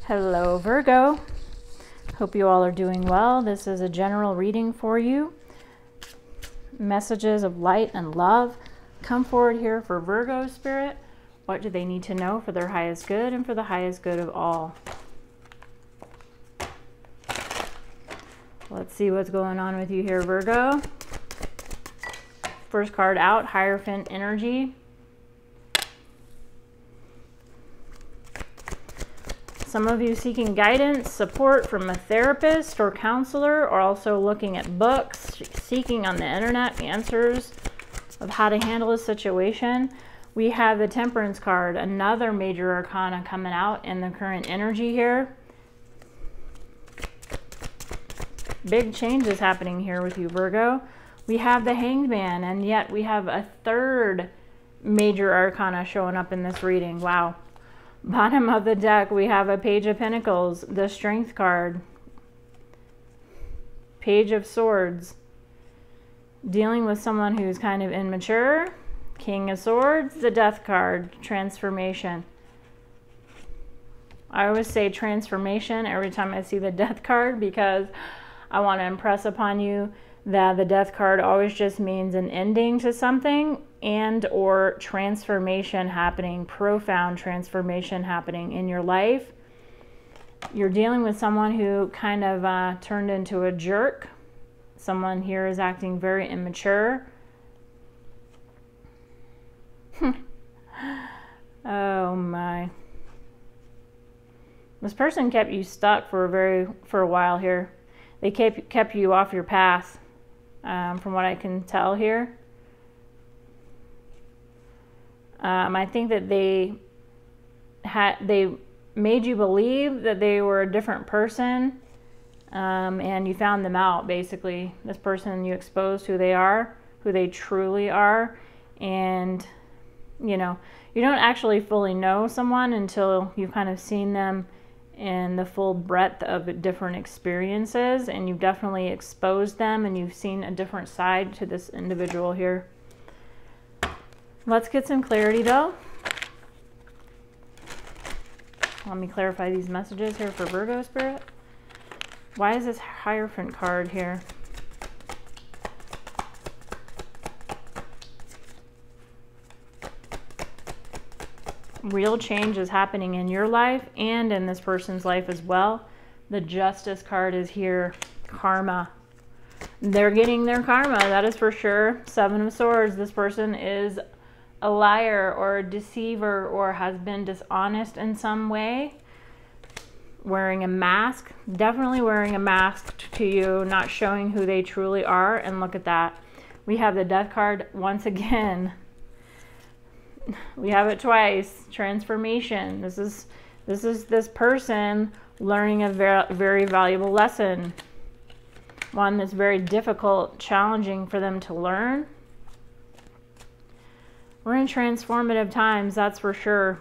Hello, Virgo. Hope you all are doing well. This is a general reading for you. Messages of light and love come forward here for Virgo spirit. What do they need to know for their highest good and for the highest good of all? Let's see what's going on with you here, Virgo. First card out, Hierophant energy. Some of you seeking guidance, support from a therapist or counselor, or also looking at books, seeking on the internet answers of how to handle a situation. We have the Temperance card, another major arcana coming out in the current energy here. Big changes happening here with you, Virgo. We have the Hanged Man, and yet we have a third major arcana showing up in this reading. Wow. Bottom of the deck, we have a Page of Pentacles, the Strength card, Page of Swords, dealing with someone who's kind of immature, King of Swords, the Death card, transformation. I always say transformation every time I see the Death card because I want to impress upon you that the Death card always just means an ending to something and or transformation happening, profound transformation happening in your life. You're dealing with someone who kind of turned into a jerk. Someone here is acting very immature. Oh my. This person kept you stuck for a while here. They kept you off your path, from what I can tell here. I think that they made you believe that they were a different person, and you found them out, basically. This person, you exposed who they are, who they truly are, and you know, you don't actually fully know someone until you've kind of seen them in the full breadth of different experiences, and you've definitely exposed them and you've seen a different side to this individual here. Let's get some clarity though. Let me clarify these messages here for Virgo spirit. Why is this Hierophant card here? Real change is happening in your life and in this person's life as well. The Justice card is here. Karma. They're getting their karma, that is for sure. Seven of Swords. This person is a liar or a deceiver or has been dishonest in some way. Wearing a mask. Definitely wearing a mask to you, not showing who they truly are. And look at that. We have the Death card once again. We have it twice. Transformation. This is this person learning a very valuable lesson. One that's very difficult, challenging for them to learn. We're in transformative times, that's for sure.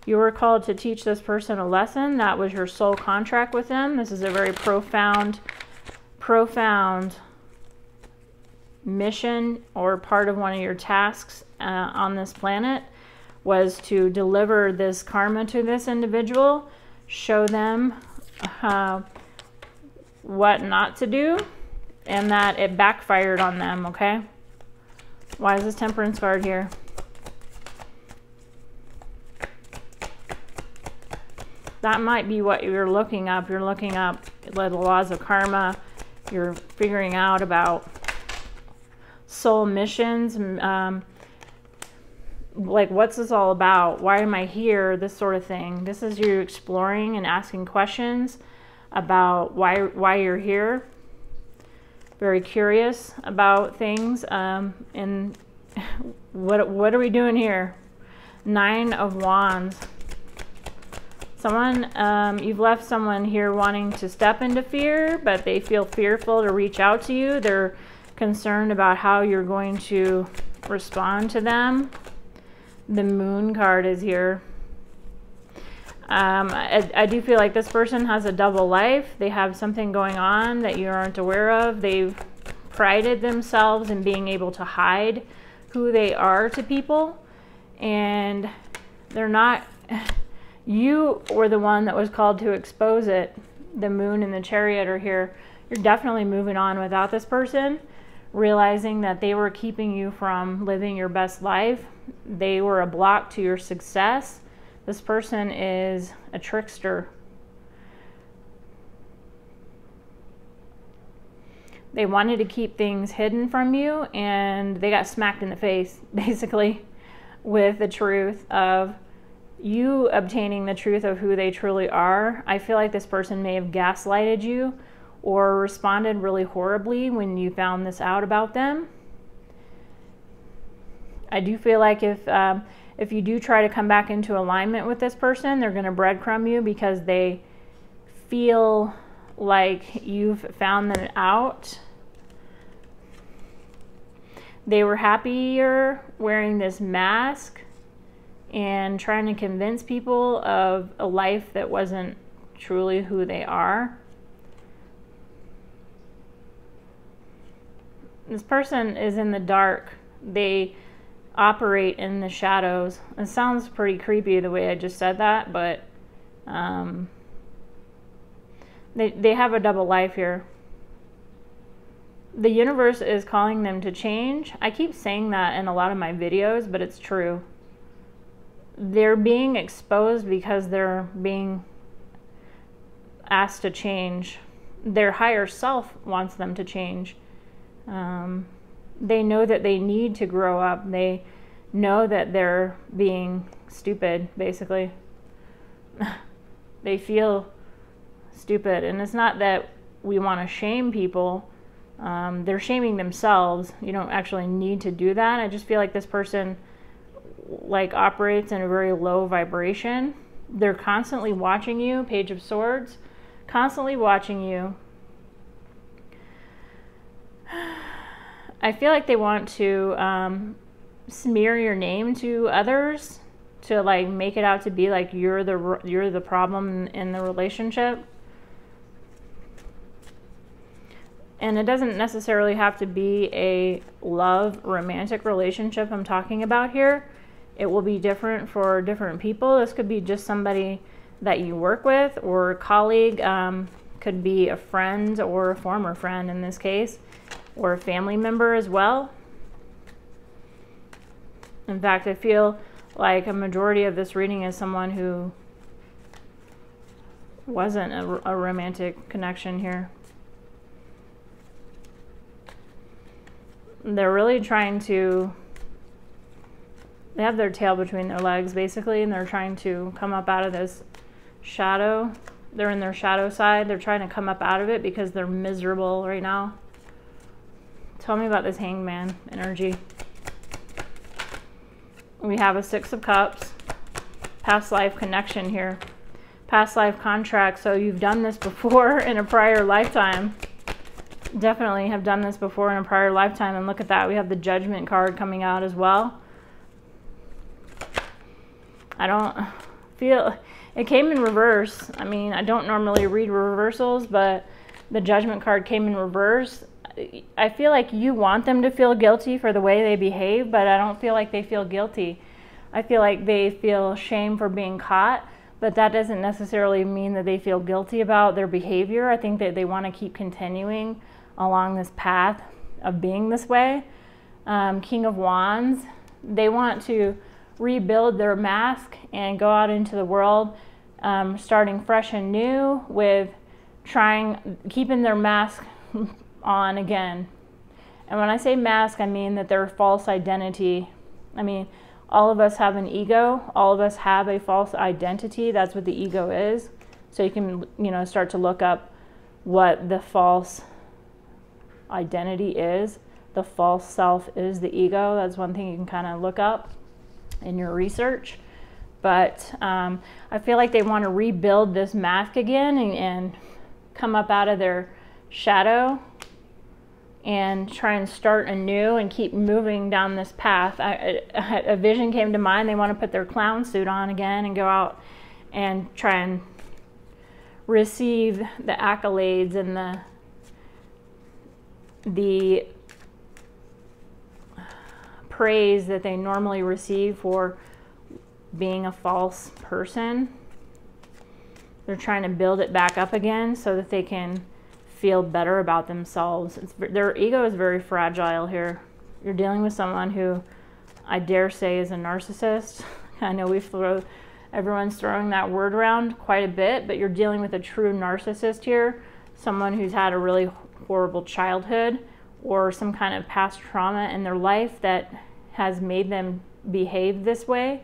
You were called to teach this person a lesson. That was your soul contract with them. This is a very profound mission, or part of one of your tasks on this planet was to deliver this karma to this individual, show them what not to do, and that it backfired on them, okay? Why is this Temperance card here? That might be what you're looking up. You're looking up the laws of karma. You're figuring out about soul missions, like what's this all about? Why am I here? This sort of thing. This is you exploring and asking questions about why you're here. Very curious about things, and what are we doing here? Nine of Wands. Someone, you've left someone here wanting to step into fear, but they feel fearful to reach out to you. They're concerned about how you're going to respond to them. The Moon card is here. I do feel like this person has a double life. They have something going on that you aren't aware of. They've prided themselves in being able to hide who they are to people, and they're not, You were the one that was called to expose it. The Moon and the Chariot are here. You're definitely moving on without this person, realizing that they were keeping you from living your best life. They were a block to your success. This person is a trickster. They wanted to keep things hidden from you, and they got smacked in the face, basically, with the truth of you obtaining the truth of who they truly are. I feel like this person may have gaslighted you or responded really horribly when you found this out about them. I do feel like if you do try to come back into alignment with this person, they're going to breadcrumb you because they feel like you've found them out. They were happier wearing this mask and trying to convince people of a life that wasn't truly who they are. This person is in the dark. They operate in the shadows. It sounds pretty creepy the way I just said that, but they have a double life here. The universe is calling them to change. I keep saying that in a lot of my videos, but it's true. They're being exposed because they're being asked to change. Their higher self wants them to change. They know that they need to grow up. They know that they're being stupid, basically. They feel stupid. And it's not that we want to shame people. They're shaming themselves. You don't actually need to do that. I just feel like this person operates in a very low vibration. They're constantly watching you, Page of Swords, constantly watching you. I feel like they want to smear your name to others, to make it out to be like you're the problem in the relationship. And it doesn't necessarily have to be a love romantic relationship I'm talking about here. It will be different for different people. This could be just somebody that you work with or a colleague, could be a friend or a former friend in this case, or a family member as well. In fact, I feel like a majority of this reading is someone who wasn't a romantic connection here. They're really trying to, they have their tail between their legs basically, and they're trying to come up out of this shadow. They're in their shadow side. They're trying to come up out of it because they're miserable right now. Tell me about this Hangman energy. We have a Six of Cups, past life connection here, past life contract. So you've done this before in a prior lifetime. Definitely have done this before in a prior lifetime. And look at that, we have the Judgment card coming out as well. I don't feel, it came in reverse. I mean, I don't normally read reversals, but the Judgment card came in reverse. I feel like you want them to feel guilty for the way they behave, but I don't feel like they feel guilty. I feel like they feel shame for being caught, but that doesn't necessarily mean that they feel guilty about their behavior. I think that they want to keep continuing along this path of being this way. King of Wands, they want to rebuild their mask and go out into the world, starting fresh and new with keeping their mask on again. And when I say mask, I mean that their false identity. I mean, all of us have an ego. All of us have a false identity. That's what the ego is. So you can, start to look up what the false identity is. The false self is the ego. That's one thing you can kind of look up in your research. But I feel like they want to rebuild this mask again and come up out of their shadow and try and start anew and keep moving down this path. A vision came to mind. They want to put their clown suit on again and go out and try and receive the accolades and the praise that they normally receive for being a false person. They're trying to build it back up again so that they can feel better about themselves. Their ego is very fragile here. You're dealing with someone who I dare say is a narcissist. I know everyone's throwing that word around quite a bit, but you're dealing with a true narcissist here. Someone who's had a really horrible childhood or some kind of past trauma in their life that has made them behave this way.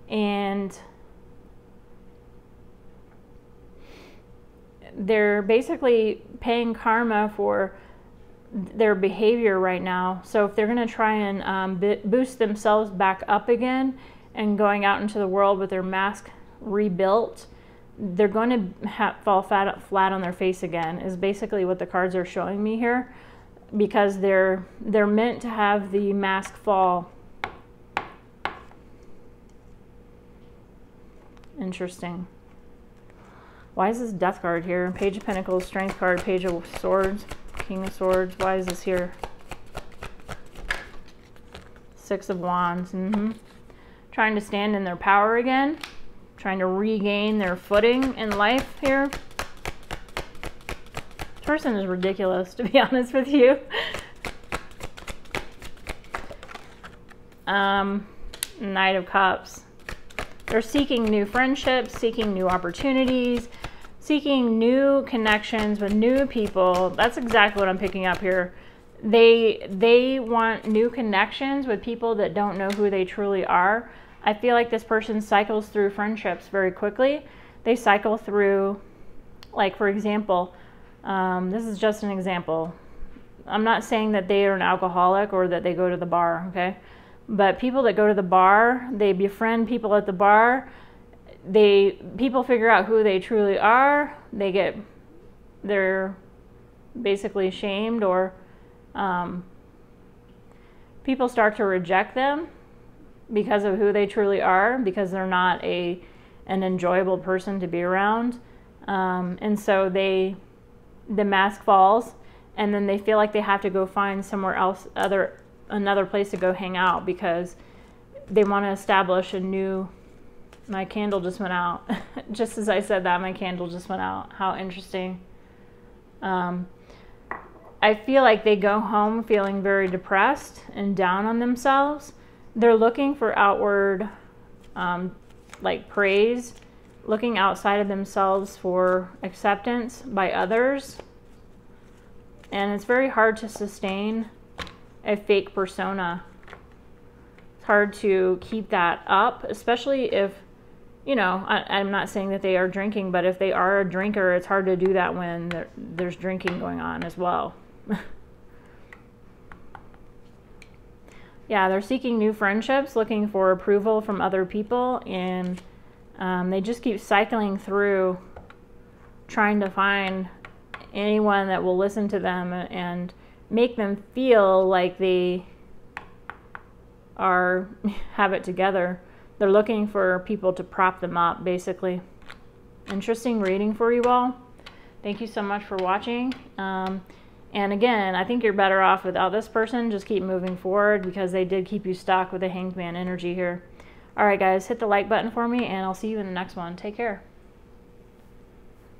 And they're basically paying karma for their behavior right now. So if they're going to try and boost themselves back up again and going out into the world with their mask rebuilt, they're going to fall flat on their face again, is basically what the cards are showing me here, because they're meant to have the mask fall. Interesting. Why is this Death card here? Page of Pentacles, Strength card, Page of Swords, King of Swords. Why is this here? Six of Wands. Trying to stand in their power again. Trying to regain their footing in life here. This person is ridiculous, to be honest with you. Knight of Cups. They're seeking new friendships, seeking new opportunities, seeking new connections with new people. That's exactly what I'm picking up here. They want new connections with people that don't know who they truly are. I feel like this person cycles through friendships very quickly. They cycle through, like, for example, this is just an example. I'm not saying that they are an alcoholic or that they go to the bar, okay? But people that go to the bar, they befriend people at the bar. People figure out who they truly are. They're basically shamed, or people start to reject them because of who they truly are, because they're not an enjoyable person to be around. And so the mask falls, and then they feel like they have to go find somewhere else, another place to go hang out, because they want to establish a new... My candle just went out. Just as I said that, my candle just went out. How interesting. I feel like they go home feeling very depressed and down on themselves. They're looking for outward, like, praise, looking outside of themselves for acceptance by others. And it's very hard to sustain a fake persona. It's hard to keep that up, especially if, you know, I'm not saying that they are drinking, but if they are a drinker, it's hard to do that when there's drinking going on as well. Yeah, they're seeking new friendships, looking for approval from other people, and they just keep cycling through trying to find anyone that will listen to them and make them feel like they have it together. They're looking for people to prop them up, basically. Interesting reading for you all. Thank you so much for watching. And again, I think you're better off without this person. Just keep moving forward, because they did keep you stuck with the Hanged Man energy here. All right, guys, hit the like button for me, and I'll see you in the next one. Take care.